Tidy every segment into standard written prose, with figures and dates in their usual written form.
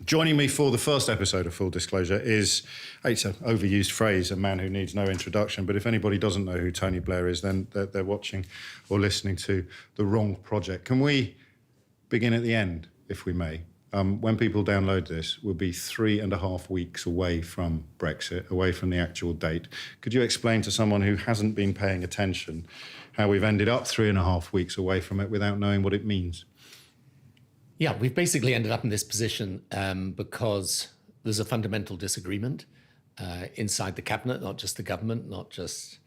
Joining me for the first episode of Full Disclosure is, it's an overused phrase, a man who needs no introduction, but if anybody doesn't know who Tony Blair is, then they're watching or listening to the wrong project. Can we begin at the end, if we may? When people download this, we'll be 3.5 weeks away from Brexit, away from the actual date. Could you explain to someone who hasn't been paying attention how we've ended up 3.5 weeks away from it without knowing what it means? Yeah, we've basically ended up in this position because there's a fundamental disagreement inside the cabinet, not just the government, not just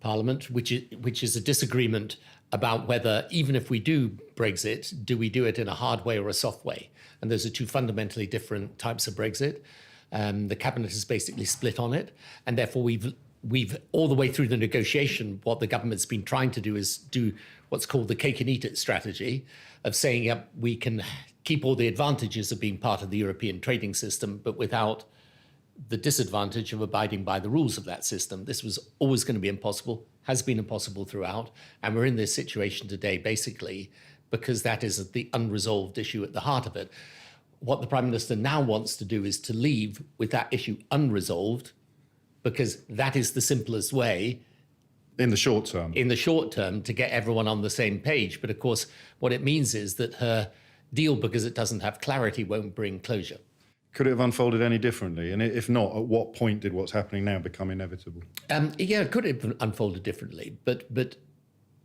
Parliament, which is a disagreement about whether, even if we do Brexit, do we do it in a hard way or a soft way? And those are two fundamentally different types of Brexit. The cabinet is basically split on it, and therefore we've all the way through the negotiation, what the government's been trying to do is do what's called the cake and eat it strategy of saying, yep, we can keep all the advantages of being part of the European trading system, but without the disadvantage of abiding by the rules of that system. This was always going to be impossible, has been impossible throughout, and we're in this situation today basically because that is the unresolved issue at the heart of it. What the Prime Minister now wants to do is to leave with that issue unresolved, because that is the simplest way in the short term to get everyone on the same page. But of course, what it means is that her deal, because it doesn't have clarity, won't bring closure. Could it have unfolded any differently? And if not, at what point did what's happening now become inevitable? Yeah, it could have unfolded differently. But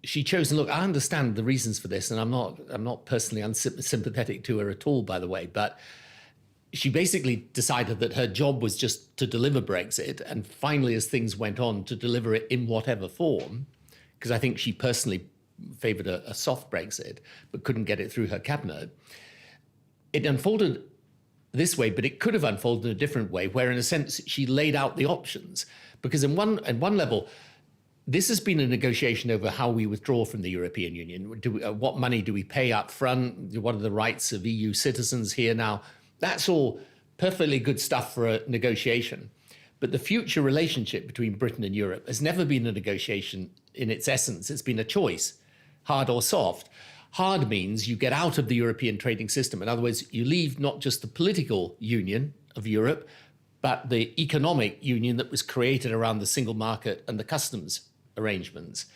she chose, and look, I understand the reasons for this, and I'm not personally unsympathetic to her at all, by the way, but she basically decided that her job was just to deliver Brexit, and finally, as things went on, to deliver it in whatever form, because I think she personally favoured a soft Brexit, but couldn't get it through her cabinet. It unfolded this way, but it could have unfolded in a different way, where in a sense she laid out the options. Because at one level, this has been a negotiation over how we withdraw from the European Union. What money do we pay up front? What are the rights of EU citizens here now? That's all perfectly good stuff for a negotiation. But the future relationship between Britain and Europe has never been a negotiation in its essence. It's been a choice, hard or soft. Hard means you get out of the European trading system. In other words, you leave not just the political union of Europe, but the economic union that was created around the single market and the customs arrangements.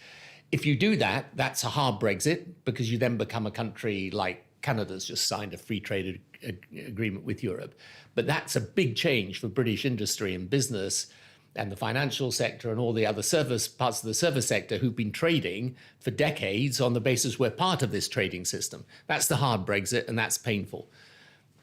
If you do that, that's a hard Brexit, because you then become a country like Canada's just signed a free trade agreement with Europe. But that's a big change for British industry and business and the financial sector and all the other parts of the service sector who've been trading for decades on the basis we're part of this trading system. That's the hard Brexit, and that's painful.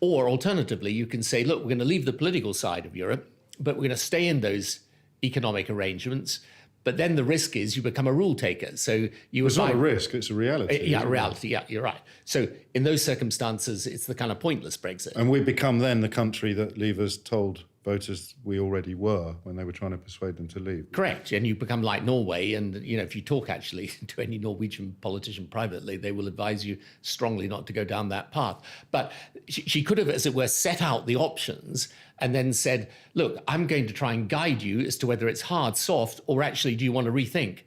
Or alternatively, you can say, look, we're going to leave the political side of Europe, but we're going to stay in those economic arrangements. But then the risk is you become a rule taker. So it's not a risk, it's a reality. Yeah, reality. Yeah, you're right. So in those circumstances, it's the kind of pointless Brexit. And we become then the country that leavers told voters we already were when they were trying to persuade them to leave. Correct. And you become like Norway. And, if you talk actually to any Norwegian politician privately, they will advise you strongly not to go down that path. But she could have, as it were, set out the options and then said, look, I'm going to try and guide you as to whether it's hard, soft, or actually do you want to rethink?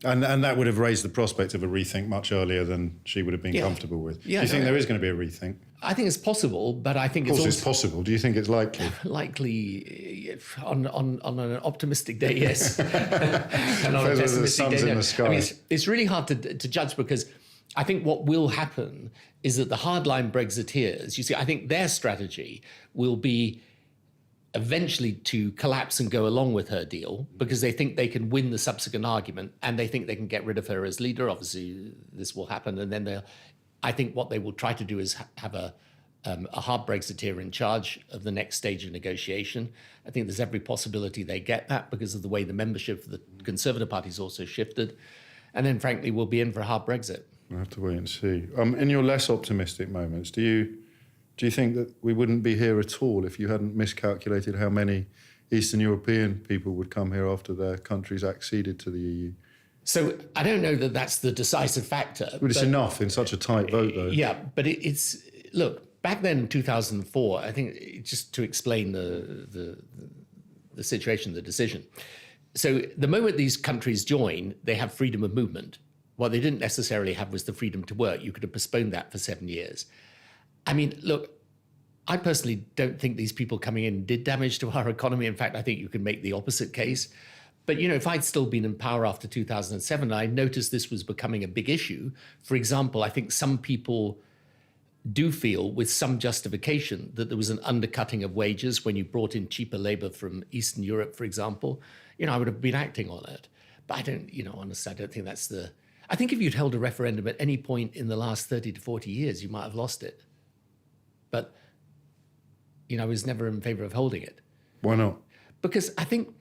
And that would have raised the prospect of a rethink much earlier than she would have been comfortable with. Yeah, do you think there is going to be a rethink? I think it's possible, but I think of course it's possible. Do you think it's likely? Likely, on an optimistic day, yes. And on a pessimistic day, no. In the sky. I mean, it's really hard to judge, because I think what will happen is that the hardline Brexiteers, you see, I think their strategy will be eventually to collapse and go along with her deal, because they think they can win the subsequent argument and they think they can get rid of her as leader. Obviously, this will happen. And then I think what they will try to do is have a hard Brexiteer in charge of the next stage of negotiation. I think there's every possibility they get that, because of the way the membership of the Conservative Party's also shifted. And then, frankly, we'll be in for a hard Brexit. We'll have to wait and see. In your less optimistic moments, do you think that we wouldn't be here at all if you hadn't miscalculated how many Eastern European people would come here after their countries acceded to the EU? So I don't know that that's the decisive factor. But it's enough in such a tight vote, though. Yeah, but look, back then in 2004, I think, just to explain the situation, the decision. So the moment these countries join, they have freedom of movement. What they didn't necessarily have was the freedom to work. You could have postponed that for 7 years. I mean, look, I personally don't think these people coming in did damage to our economy. In fact, I think you can make the opposite case. But, if I'd still been in power after 2007, I noticed this was becoming a big issue. For example, I think some people do feel with some justification that there was an undercutting of wages when you brought in cheaper labor from Eastern Europe, for example. I would have been acting on it. But I don't, honestly, I don't think that's I think if you'd held a referendum at any point in the last 30 to 40 years, you might have lost it. But, I was never in favor of holding it. Why not? Because I think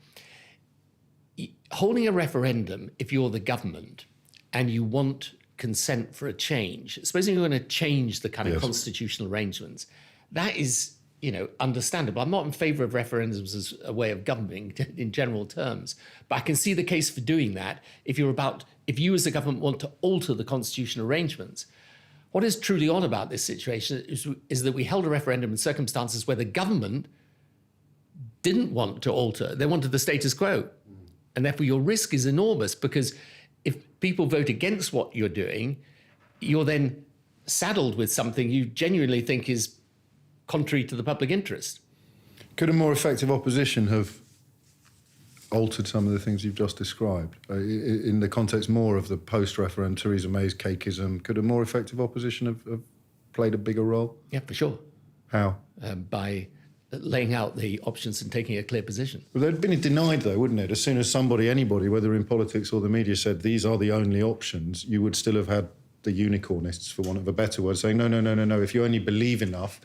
holding a referendum, if you're the government and you want consent for a change, supposing you're going to change the kind of constitutional arrangements, that is, understandable. I'm not in favor of referendums as a way of governing in general terms, but I can see the case for doing that if you as a government want to alter the constitutional arrangements. What is truly odd about this situation is that we held a referendum in circumstances where the government didn't want to alter. They wanted the status quo. And therefore your risk is enormous, because if people vote against what you're doing, you're then saddled with something you genuinely think is contrary to the public interest. Could a more effective opposition have altered some of the things you've just described? In the context more of the post-referendum Theresa May's cakeism, could a more effective opposition have played a bigger role? Yeah, for sure. How? By laying out the options and taking a clear position. Well, they'd been denied, though, wouldn't it? As soon as anybody, whether in politics or the media, said these are the only options, you would still have had the unicornists, for want of a better word, saying, no, if you only believe enough.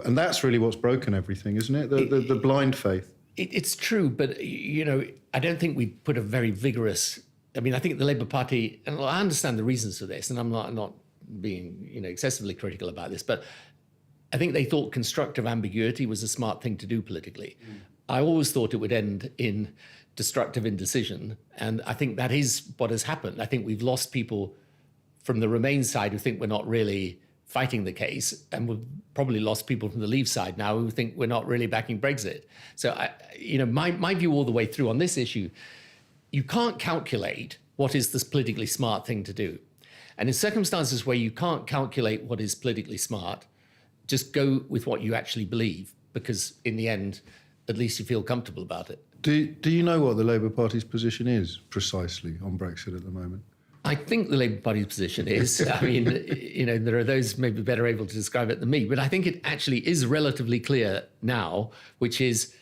And that's really what's broken everything, isn't it? The blind faith. It's true, but, I don't think we put a very vigorous... I think the Labour Party, and I understand the reasons for this, and I'm not being, excessively critical about this, but I think they thought constructive ambiguity was a smart thing to do politically. I always thought it would end in destructive indecision, and I think that is what has happened. I think we've lost people from the Remain side who think we're not really fighting the case, and we've probably lost people from the Leave side now who think we're not really backing Brexit. So, my view all the way through on this issue, you can't calculate what is the politically smart thing to do. And in circumstances where you can't calculate what is politically smart, just go with what you actually believe, because in the end, at least you feel comfortable about it. Do you know what the Labour Party's position is precisely on Brexit at the moment? I think the Labour Party's position is, there are those maybe better able to describe it than me, but I think it actually is relatively clear now, which is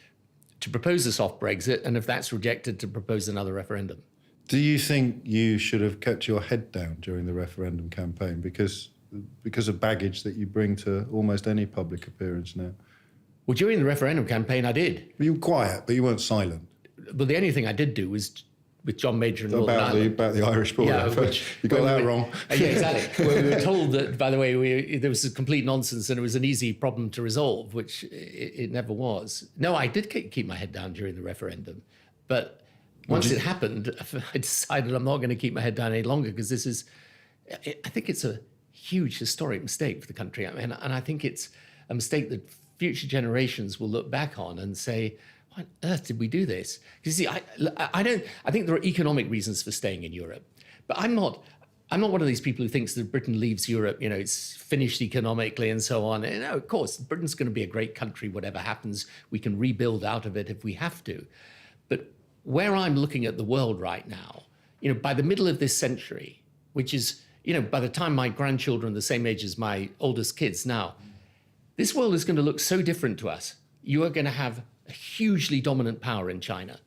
to propose a soft Brexit, and if that's rejected, to propose another referendum. Do you think you should have kept your head down during the referendum campaign because of baggage that you bring to almost any public appearance now? Well, during the referendum campaign, I did. You were quiet, but you weren't silent. But the only thing I did do was with John Major in Northern Ireland. About the Irish border. Yeah, you got that wrong. Yeah, exactly. Where we were told that, by the way, there was a complete nonsense and it was an easy problem to resolve, which it never was. No, I did keep my head down during the referendum. But once it happened, I decided I'm not going to keep my head down any longer, because I think it's a huge historic mistake for the country. And I think it's a mistake that future generations will look back on and say, why on earth did we do this? Because you see, I think there are economic reasons for staying in Europe, but I'm not one of these people who thinks that Britain leaves Europe, it's finished economically and so on. And of course, Britain's going to be a great country, whatever happens. We can rebuild out of it if we have to. But where I'm looking at the world right now, by the middle of this century, which is, by the time my grandchildren are the same age as my oldest kids now, this world is going to look so different to us. You are going to have a hugely dominant power in China,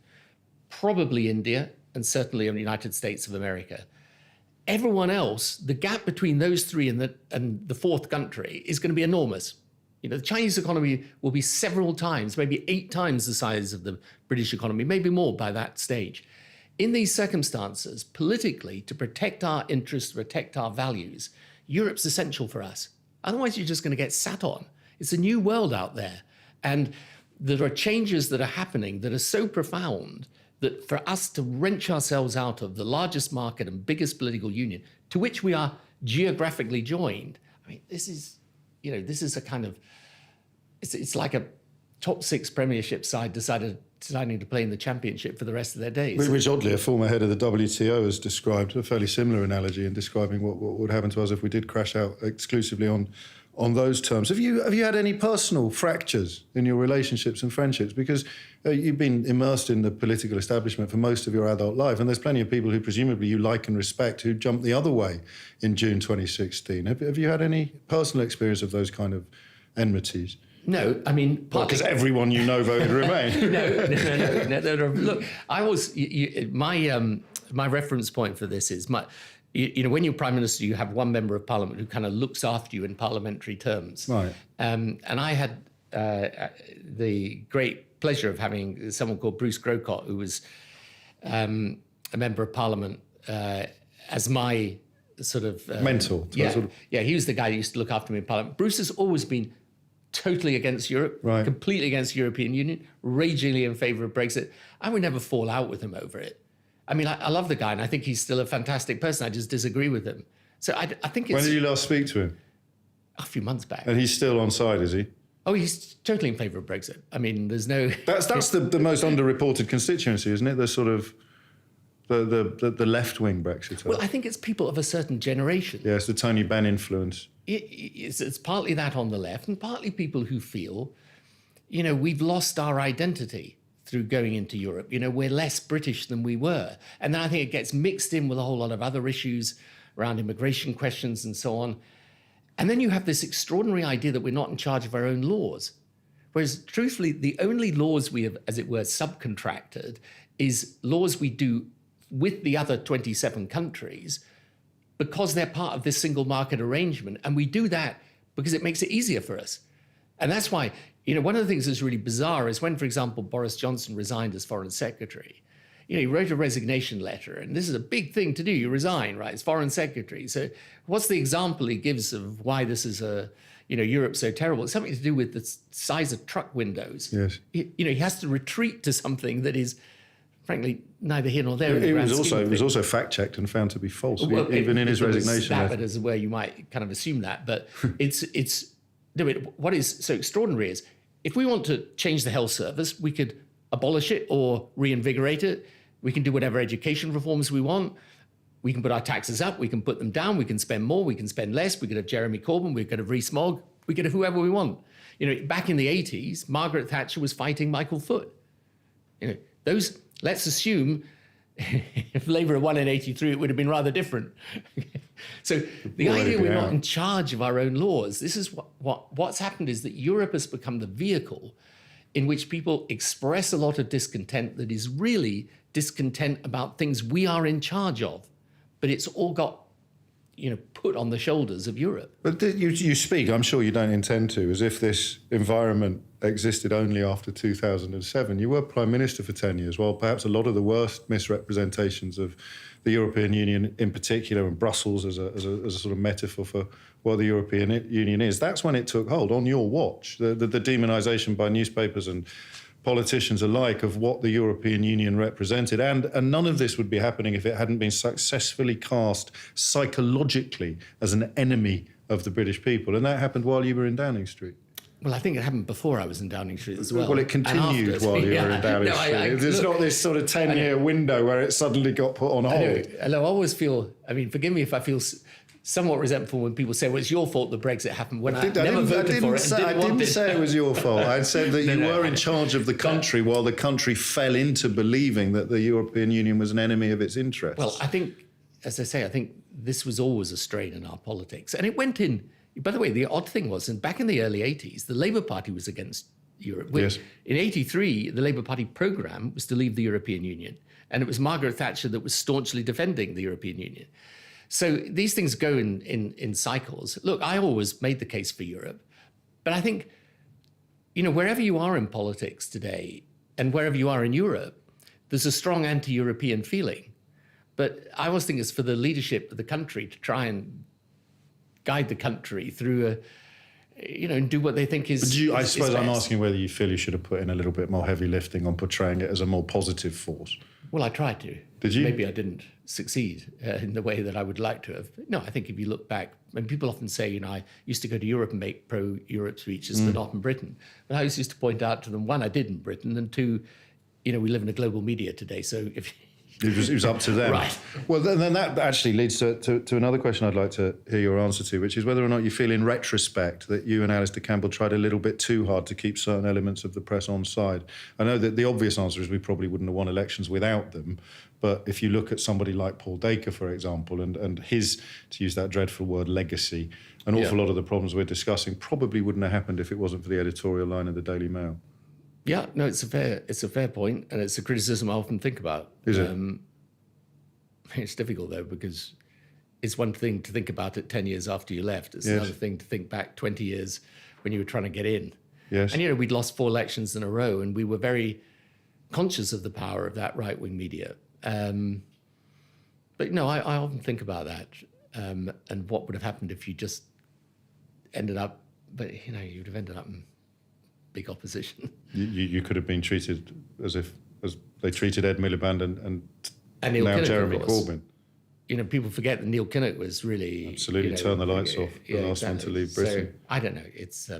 probably India, and certainly in the United States of America. Everyone else, the gap between those three and the fourth country is going to be enormous. The Chinese economy will be several times, maybe 8 times the size of the British economy, maybe more by that stage. In these circumstances, politically, to protect our interests, protect our values, Europe's essential for us. Otherwise, you're just going to get sat on. It's a new world out there. And there are changes that are happening that are so profound that for us to wrench ourselves out of the largest market and biggest political union, to which we are geographically joined, this is a kind of, it's like a top 6 Premiership side deciding to play in the Championship for the rest of their days. Which oddly, a former head of the WTO has described a fairly similar analogy in describing what would happen to us if we did crash out exclusively on on those terms. Have you had any personal fractures in your relationships and friendships? Because you've been immersed in the political establishment for most of your adult life, and there's plenty of people who presumably you like and respect who jumped the other way in June 2016. Have you had any personal experience of those kind of enmities? No, I mean, because everyone you know voted Remain. No. Look, I was my reference point for this is when you're Prime Minister, you have one member of Parliament who kind of looks after you in parliamentary terms. Right. And I had the great pleasure of having someone called Bruce Grocott, who was a member of Parliament, as my sort of mentor. Yeah, he was the guy who used to look after me in Parliament. Bruce has always been totally against Europe, right. Completely against the European Union, ragingly in favour of Brexit. I would never fall out with him over it. I mean, I love the guy, and I think he's still a fantastic person. I just disagree with him. So I think it's... When did you last speak to him? A few months back. And he's still on side, is he? Oh, he's totally in favour of Brexit. I mean, there's no... That's the most underreported constituency, isn't it? The sort of... The left-wing Brexiter. Well, I think it's people of a certain generation. Yes, the Tony Blair influence. It's partly that on the left, and partly people who feel, we've lost our identity through going into Europe. We're less British than we were. And then I think it gets mixed in with a whole lot of other issues around immigration questions and so on. And then you have this extraordinary idea that we're not in charge of our own laws. Whereas, truthfully, the only laws we have, as it were, subcontracted is laws we do with the other 27 countries because they're part of this single market arrangement. And we do that because it makes it easier for us. And that's why, one of the things that's really bizarre is when, for example, Boris Johnson resigned as Foreign Secretary, he wrote a resignation letter, and this is a big thing to do. You resign, right, as Foreign Secretary. So what's the example he gives of why this is Europe's so terrible? It's something to do with the size of truck windows. Yes. He has to retreat to something that is, frankly, neither here nor there. It was also fact-checked and found to be false, even in his resignation letter. That is where you might kind of assume that. But what is so extraordinary is if we want to change the health service, we could abolish it or reinvigorate it. We can do whatever education reforms we want. We can put our taxes up. We can put them down. We can spend more. We can spend less. We could have Jeremy Corbyn. We could have Rees-Mogg. We could have whoever we want. Back in the 80s, Margaret Thatcher was fighting Michael Foot. Let's assume if Labour had won in 83, it would have been rather different. So the idea we're not in charge of our own laws, this is what's happened is that Europe has become the vehicle in which people express a lot of discontent that is really discontent about things we are in charge of. But it's all got, put on the shoulders of Europe. But you speak, I'm sure you don't intend to, as if this environment existed only after 2007. You were Prime Minister for 10 years, while perhaps a lot of the worst misrepresentations of the European Union in particular, and Brussels as a sort of metaphor for what the European Union is, that's when it took hold, on your watch. The demonisation by newspapers and politicians alike of what the European Union represented. And none of this would be happening if it hadn't been successfully cast psychologically as an enemy of the British people. And that happened while you were in Downing Street. Well, I think it happened before I was in Downing Street as well. Well, it continued while you were in Downing Street. There's not this sort of 10-year window where it suddenly got put on hold. I always feel, forgive me if I feel somewhat resentful when people say, well, it's your fault that Brexit happened, when I never voted for it. I didn't say it was your fault. I said that you were in charge of the country while the country fell into believing that the European Union was an enemy of its interests. Well, I think, as I say, I think this was always a strain in our politics. And it went in, by the way, the odd thing was, and back in the early 80s, the Labour Party was against Europe. Yes. In 83, the Labour Party programme was to leave the European Union. And it was Margaret Thatcher that was staunchly defending the European Union. So these things go in cycles. Look, I always made the case for Europe. But I think, wherever you are in politics today and wherever you are in Europe, there's a strong anti-European feeling. But I always think it's for the leadership of the country to try and guide the country through and do what they think is. But I suppose I'm asking whether you feel you should have put in a little bit more heavy lifting on portraying it as a more positive force. Well, I tried to. Did you? Maybe I didn't succeed in the way that I would like to have. No, I think if you look back, and people often say, I used to go to Europe and make pro-Europe speeches, but not in Britain. But I used to point out to them, one, I did in Britain, and two, we live in a global media today. So if It was up to them. Right. Well, then that actually leads to another question I'd like to hear your answer to, which is whether or not you feel in retrospect that you and Alistair Campbell tried a little bit too hard to keep certain elements of the press on side. I know that the obvious answer is we probably wouldn't have won elections without them, but if you look at somebody like Paul Dacre, for example, and his, to use that dreadful word, legacy, an awful lot of the problems we're discussing probably wouldn't have happened if it wasn't for the editorial line of the Daily Mail. Yeah, no, it's a fair point, and it's a criticism I often think about. Is it? It's difficult though, because it's one thing to think about it 10 years after you left. It's Yes. another thing to think back 20 years when you were trying to get in. Yes. And we'd lost 4 elections in a row, and we were very conscious of the power of that right-wing media. But no, I often think about that, and what would have happened if you just ended up, but you'd have ended up in big opposition. You could have been treated as they treated Ed Miliband and Neil now Kinnock, Jeremy of course. Corbyn. People forget that Neil Kinnock was really Absolutely turn the lights off, the last one to leave Britain. So, I don't know. It's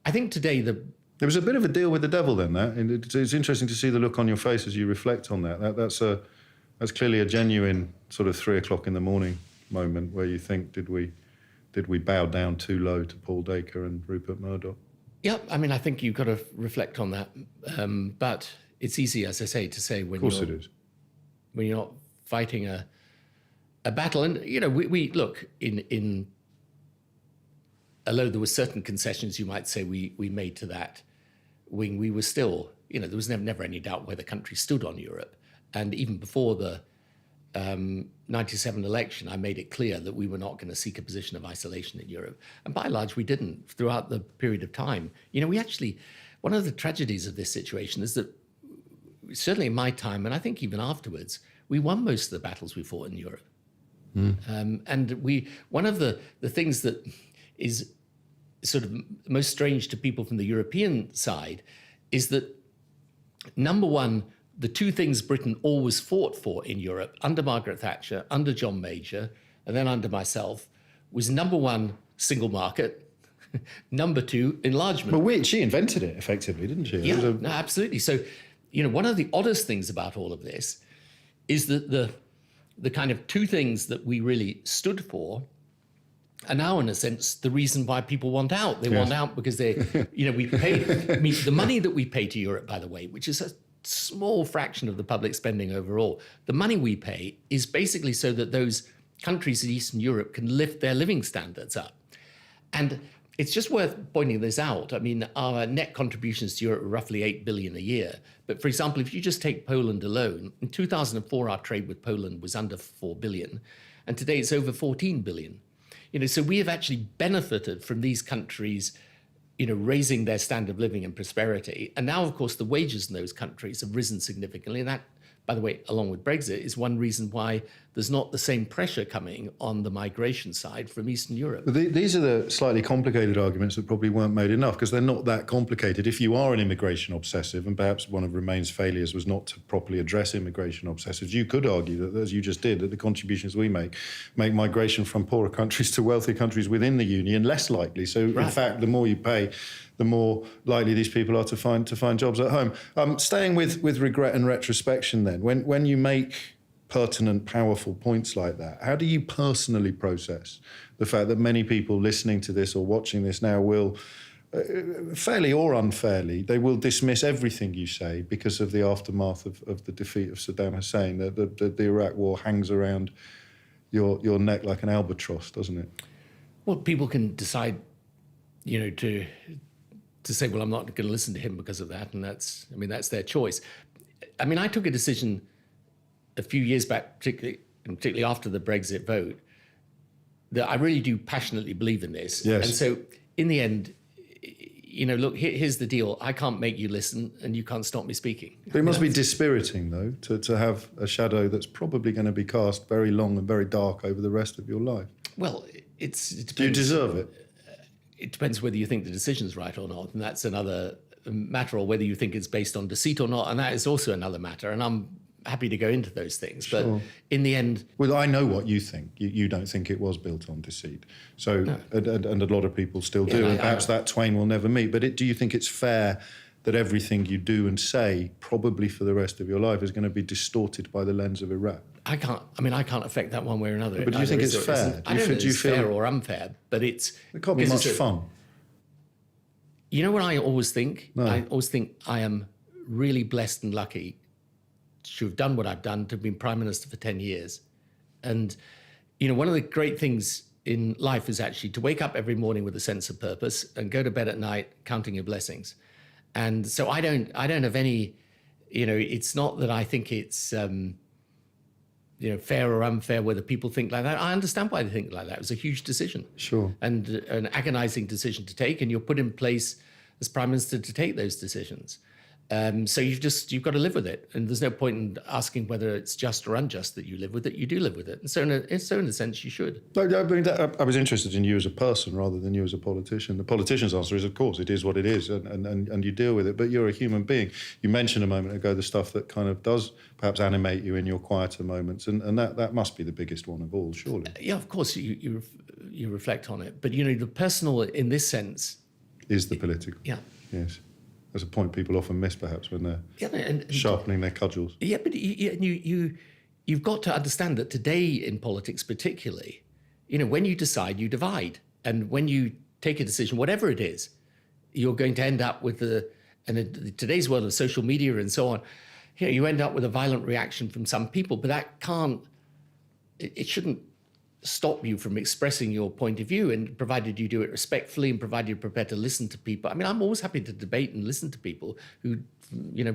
I think today There was a bit of a deal with the devil then. And it's interesting to see the look on your face as you reflect on that. That's clearly a genuine sort of 3 o'clock in the morning moment where you think, did we bow down too low to Paul Dacre and Rupert Murdoch? Yeah, I think you've got to reflect on that. But it's easy, as I say, to say when Of course it is. when you're not fighting a battle. And we look in although there were certain concessions you might say we made to that wing, we were still, there was never any doubt where the country stood on Europe. And even before the 97 election, I made it clear that we were not going to seek a position of isolation in Europe. And by and large, we didn't throughout the period of time. We actually, one of the tragedies of this situation is that certainly in my time, and I think even afterwards, we won most of the battles we fought in Europe. And one of the things that is sort of most strange to people from the European side is that, number one, the 2 things Britain always fought for in Europe, under Margaret Thatcher, under John Major, and then under myself, was number 1, single market, number 2, enlargement. Well, she invented it effectively, didn't she? Yeah, no, absolutely. So, one of the oddest things about all of this is that the kind of 2 things that we really stood for are now, in a sense, the reason why people want out. They want out because we pay. The money that we pay to Europe, by the way, which is a small fraction of the public spending overall, the money we pay is basically so that those countries in Eastern Europe can lift their living standards up. And it's just worth pointing this out. Our net contributions to Europe are roughly 8 billion a year. But for example, if you just take Poland alone, in 2004, our trade with Poland was under 4 billion. And today it's over 14 billion. So we have actually benefited from these countries, raising their standard of living and prosperity. And now, of course, the wages in those countries have risen significantly. And that, by the way, along with Brexit, is one reason why there's not the same pressure coming on the migration side from Eastern Europe. These are the slightly complicated arguments that probably weren't made enough, because they're not that complicated. If you are an immigration obsessive, and perhaps one of Remain's failures was not to properly address immigration obsessives, you could argue that, as you just did, that the contributions we make migration from poorer countries to wealthier countries within the Union less likely. So, in fact, the more you pay, the more likely these people are to find jobs at home. Staying with regret and retrospection then, when you make pertinent, powerful points like that, how do you personally process the fact that many people listening to this or watching this now will, fairly or unfairly, they will dismiss everything you say because of the aftermath of the defeat of Saddam Hussein? The Iraq war hangs around your neck like an albatross, doesn't it? Well, people can decide, to say, well, I'm not going to listen to him because of that, and that's their choice. I took a decision a few years back, particularly after the Brexit vote, that I really do passionately believe in this. Yes. And so, in the end, look, here's the deal. I can't make you listen, and you can't stop me speaking. But it must be dispiriting, though, to have a shadow that's probably going to be cast very long and very dark over the rest of your life. Well, it depends. Do you deserve it? It depends whether you think the decision's right or not, and that's another matter, or whether you think it's based on deceit or not, and that is also another matter. And I'm happy to go into those things, but in the end... Well, I know what you think. You don't think it was built on deceit. So, no. and a lot of people still do, and perhaps that twain will never meet. But do you think it's fair that everything you do and say, probably for the rest of your life, is going to be distorted by the lens of Iraq? I can't affect that one way or another. But do you think it's fair? I don't know if it's fair or unfair, but it can't be much fun. You know what I always think? No. I always think I am really blessed and lucky to have done what I've done, to have been Prime Minister for 10 years. And, one of the great things in life is actually to wake up every morning with a sense of purpose and go to bed at night counting your blessings. And so I don't have any, it's not that I think it's, fair or unfair whether people think like that. I understand why they think like that. It was a huge decision. Sure. And an agonizing decision to take, and you're put in place as Prime Minister to take those decisions. So you've got to live with it. And there's no point in asking whether it's just or unjust that you live with it. You do live with it. And so in a sense, you should. I was interested in you as a person rather than you as a politician. The politician's answer is, of course, it is what it is, and you deal with it. But you're a human being. You mentioned a moment ago the stuff that kind of does perhaps animate you in your quieter moments, and that must be the biggest one of all, surely. Yeah, of course, you reflect on it. But, the personal in this sense... is the political. Yeah. Yes. That's a point people often miss, perhaps, when they're and sharpening their cudgels. Yeah, but you've got to understand that today in politics particularly, when you decide, you divide. And when you take a decision, whatever it is, you're going to end up with in today's world of social media and so on, you end up with a violent reaction from some people, but that it shouldn't stop you from expressing your point of view, and provided you do it respectfully and provided you're prepared to listen to people. I mean, I'm always happy to debate and listen to people who,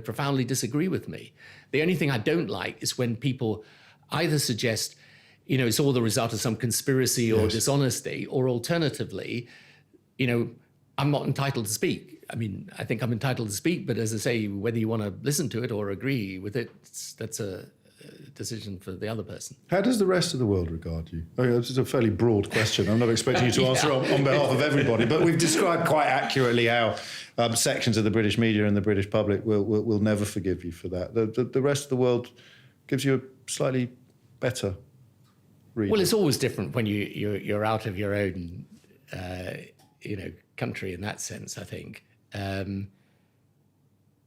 profoundly disagree with me. The only thing I don't like is when people either suggest, it's all the result of some conspiracy or dishonesty, or alternatively, I'm not entitled to speak. I mean, I think I'm entitled to speak, but as I say, whether you want to listen to it or agree with it, that's a decision for the other person. How does the rest of the world regard you? This is a fairly broad question. I'm not expecting you to answer on behalf of everybody, but we've described quite accurately how sections of the British media and the British public will never forgive you for that. The rest of the world gives you a slightly better read. Well, it's always different when you're out of your own, country in that sense, I think. And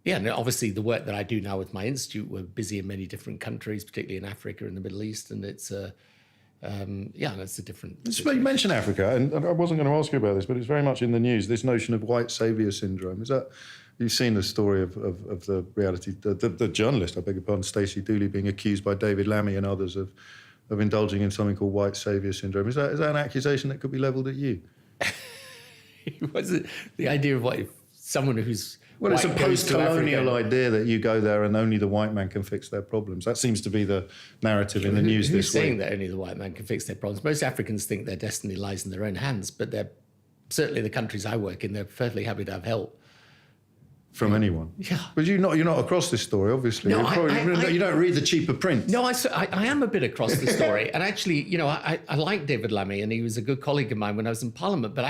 obviously the work that I do now with my institute, we're busy in many different countries, particularly in Africa and the Middle East, and it's that's a different situation. You mentioned Africa, and I wasn't going to ask you about this, but it's very much in the news, this notion of white saviour syndrome. Is that, you've seen the story of the reality, the journalist, I beg your pardon, Stacey Dooley, being accused by David Lammy and others of indulging in something called white saviour syndrome. Is that an accusation that could be levelled at you? Was it the idea of someone who's... Well, it's a post-colonial idea that you go there and only the white man can fix their problems. That seems to be the narrative in the news this week. Who's saying that only the white man can fix their problems? Most Africans think their destiny lies in their own hands, but they're certainly the countries I work in, they're perfectly happy to have help. From anyone? Yeah. But you're not across this story, obviously. No, you don't read the cheaper print. No, I am a bit across the story. And actually, I like David Lammy, and he was a good colleague of mine when I was in Parliament, but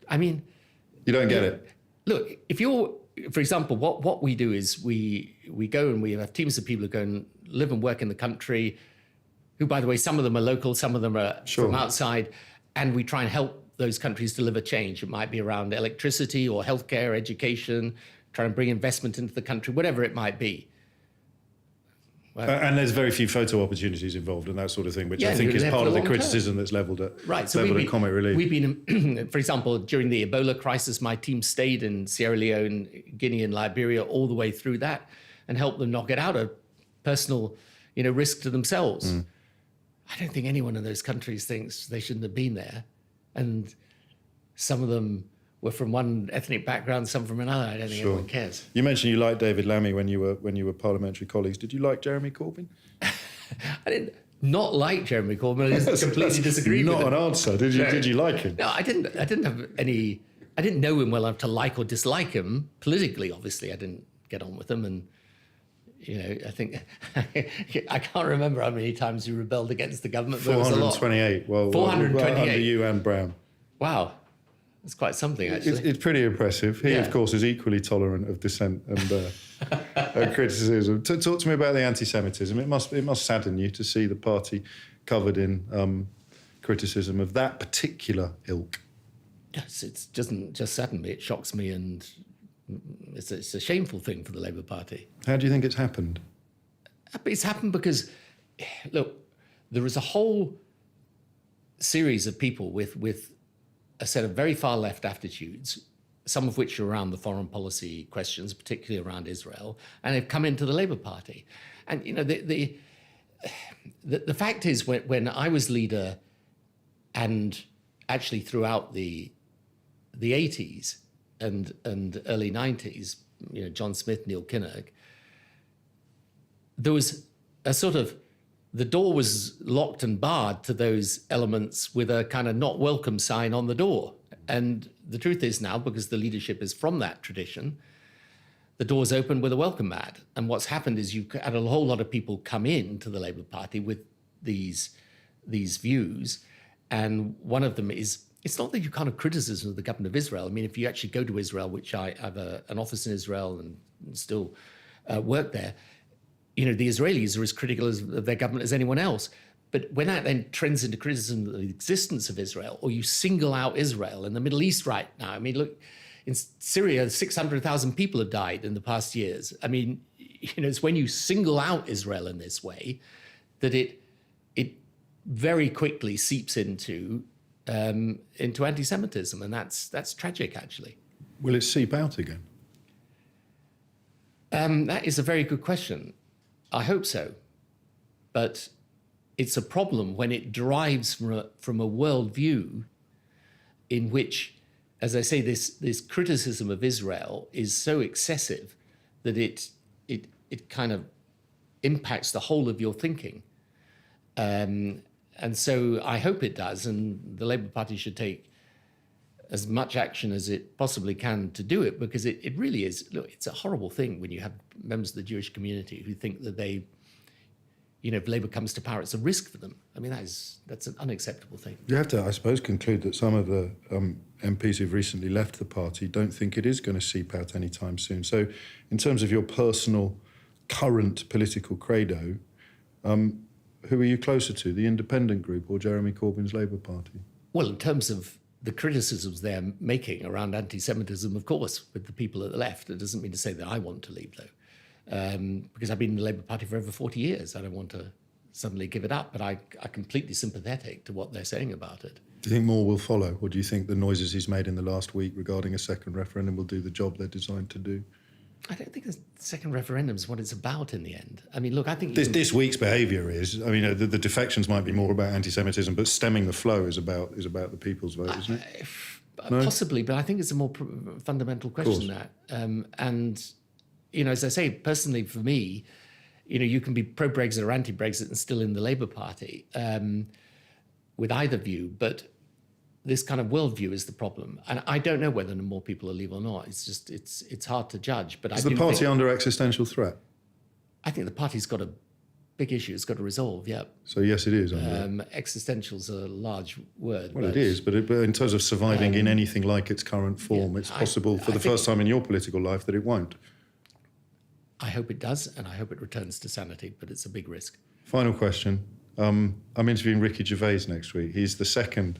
I mean... You don't get it? Look, if you're, for example, what we do is we go and we have teams of people who go and live and work in the country, who, by the way, some of them are local, some of them are from outside, and we try and help those countries deliver change. It might be around electricity or healthcare, education, trying to bring investment into the country, whatever it might be. Well, and there's very few photo opportunities involved and that sort of thing, which I think is part of the criticism that's levelled at Comic Relief. We've been, for example, during the Ebola crisis, my team stayed in Sierra Leone, Guinea and Liberia all the way through that and helped them knock it out, a personal risk to themselves. I don't think anyone in those countries thinks they shouldn't have been there. And some of them were from one ethnic background, some from another. I don't think anyone cares. You mentioned you liked David Lammy when you were parliamentary colleagues. Did you like Jeremy Corbyn? I did not like Jeremy Corbyn. I just completely disagreed with him. Not an answer. Did you like him? No, I didn't have any. I didn't know him well enough to like or dislike him politically. Obviously, I didn't get on with him, and I think I can't remember how many times you rebelled against the government. 428. Well, 428 under you and Brown. Wow. That's quite something, actually. It's pretty impressive. He, of course, is equally tolerant of dissent and criticism. Talk to me about the anti-Semitism. It must sadden you to see the party covered in criticism of that particular ilk. Yes, it doesn't just sadden me, it shocks me, and it's a shameful thing for the Labour Party. How do you think it's happened? It's happened because, look, there is a whole series of people with a set of very far left attitudes, some of which are around the foreign policy questions, particularly around Israel, and they've come into the Labour Party. And the fact is, when I was leader, and actually throughout the 80s and early 90s, John Smith, Neil Kinnock, there was a sort of, the door was locked and barred to those elements with a kind of not welcome sign on the door. And the truth is now, because the leadership is from that tradition, the door's open with a welcome mat. And what's happened is you've had a whole lot of people come in to the Labour Party with these views. And one of them is, it's not that you can't have criticism of the government of Israel. I mean, if you actually go to Israel, which I have an office in Israel and still work there, the Israelis are as critical of their government as anyone else. But when that then trends into criticism of the existence of Israel, or you single out Israel in the Middle East right now, I mean, look, in Syria, 600,000 people have died in the past years. I mean, it's when you single out Israel in this way that it very quickly seeps into anti-Semitism, and that's tragic, actually. Will it seep out again? That is a very good question. I hope so, but it's a problem when it derives from a worldview in which, as I say, this criticism of Israel is so excessive that it kind of impacts the whole of your thinking. And so I hope it does, and the Labour Party should take as much action as it possibly can to do it, because it really is, look, it's a horrible thing when you have members of the Jewish community who think that they, if Labour comes to power, it's a risk for them. I mean, that's an unacceptable thing. You have to, I suppose, conclude that some of the MPs who've recently left the party don't think it is going to seep out anytime soon. So in terms of your personal current political credo, who are you closer to, the independent group or Jeremy Corbyn's Labour Party? Well, in terms of the criticisms they're making around anti-Semitism, of course, with the people at the left, it doesn't mean to say that I want to leave, though, because I've been in the Labour Party for over 40 years. I don't want to suddenly give it up, but I'm completely sympathetic to what they're saying about it. Do you think more will follow, or do you think the noises he's made in the last week regarding a second referendum will do the job they're designed to do? I don't think the second referendum is what it's about in the end. I mean, look, I think... This week's behaviour is, I mean, the defections might be more about anti-Semitism, but stemming the flow is about the people's vote, isn't it? No? Possibly, but I think it's a more fundamental question than that. And, as I say, personally for me, you can be pro-Brexit or anti-Brexit and still in the Labour Party with either view, but this kind of worldview is the problem. And I don't know whether more people will leave or not. It's just, it's hard to judge. But is the party under existential threat? I think the party's got a big issue it's got to resolve, yeah. So yes, it is. Existential's a large word. Well, it is, but in terms of surviving in anything like its current form, it's possible for the first time in your political life that it won't. I hope it does, and I hope it returns to sanity, but it's a big risk. Final question. I'm interviewing Ricky Gervais next week. He's the second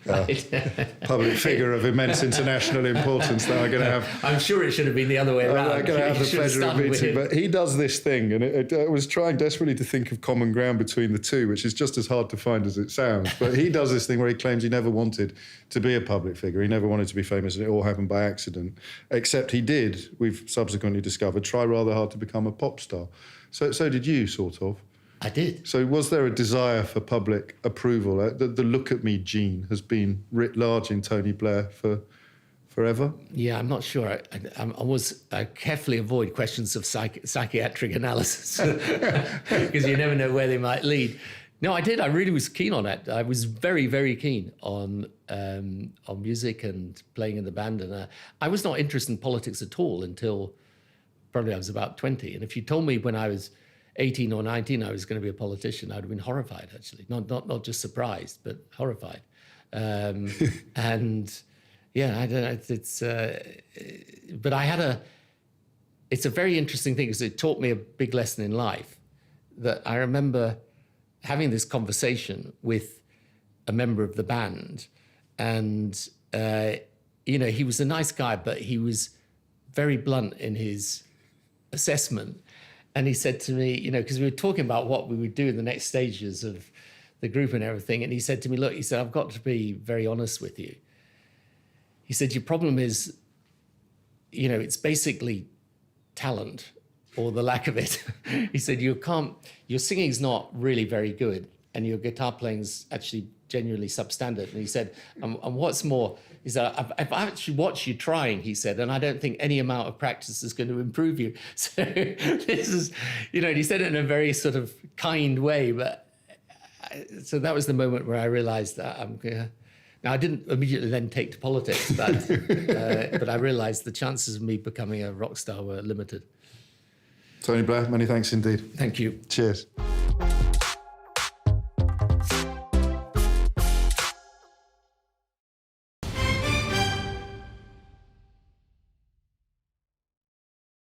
public figure of immense international importance that I'm going to have. I'm sure it should have been the other way around. I'm going to have the pleasure of meeting, but he does this thing, and I was trying desperately to think of common ground between the two, which is just as hard to find as it sounds. But he does this thing where he claims he never wanted to be a public figure. He never wanted to be famous, and it all happened by accident. Except he did, we've subsequently discovered, try rather hard to become a pop star. So did you, sort of. I did. So was there a desire for public approval? The look at me gene has been writ large in Tony Blair for forever? Yeah, I'm not sure. I carefully avoid questions of psychiatric analysis because you never know where they might lead. No, I did. I really was keen on it. I was very, very keen on music and playing in the band. And I was not interested in politics at all until probably I was about 20. And if you told me when I was 18 or 19 I was going to be a politician, I would have been horrified, actually. Not just surprised, but horrified. And yeah, I don't know. But it's a very interesting thing because it taught me a big lesson in life. That I remember having this conversation with a member of the band, and you know, he was a nice guy, but he was very blunt in his assessment. And he said to me, you know, because we were talking about what we would do in the next stages of the group and everything. And he said to me, look, he said, I've got to be very honest with you. He said, your problem is, you know, it's basically talent or the lack of it. He said, your singing's not really very good and your guitar playing's actually genuinely substandard. And he said, and what's more, he said, I've actually watched you trying, he said, and I don't think any amount of practice is going to improve you. So this is, you know, and he said it in a very sort of kind way, but so that was the moment where I realized that now I didn't immediately then take to politics, but I realized the chances of me becoming a rock star were limited. Tony Blair, many thanks indeed. Thank you. Cheers.